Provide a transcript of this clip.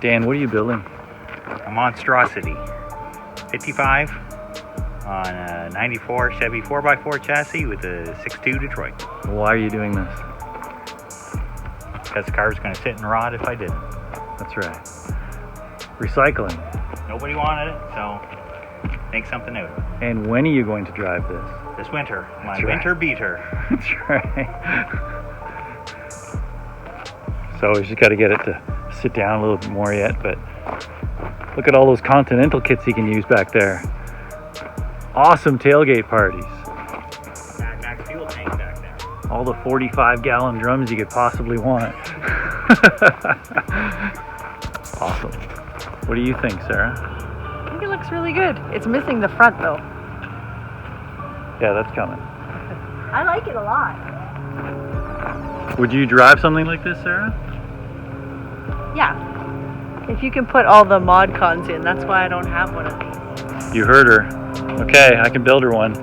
Dan, what are you building? A monstrosity. 55 on a 94 Chevy 4x4 chassis with a 6.2 Detroit. Why are you doing this? Because the car's going to sit and rot if I didn't. That's right. Recycling. Nobody wanted it, so make something out of it. And when are you going to drive this? This winter, my That's right. winter beater. That's right. So we just got to get it to sit down a little bit more yet, but look at all those Continental kits he can use back there. Awesome tailgate parties. Max fuel tank back there. All the 45-gallon drums you could possibly want. Awesome. What do you think, Sarah? I think it looks really good. It's missing the front though. Yeah, that's coming. I like it a lot. Would you drive something like this, Sarah? Yeah. If you can put all the mod cons in, that's why I don't have one of these. You heard her. Okay, I can build her one.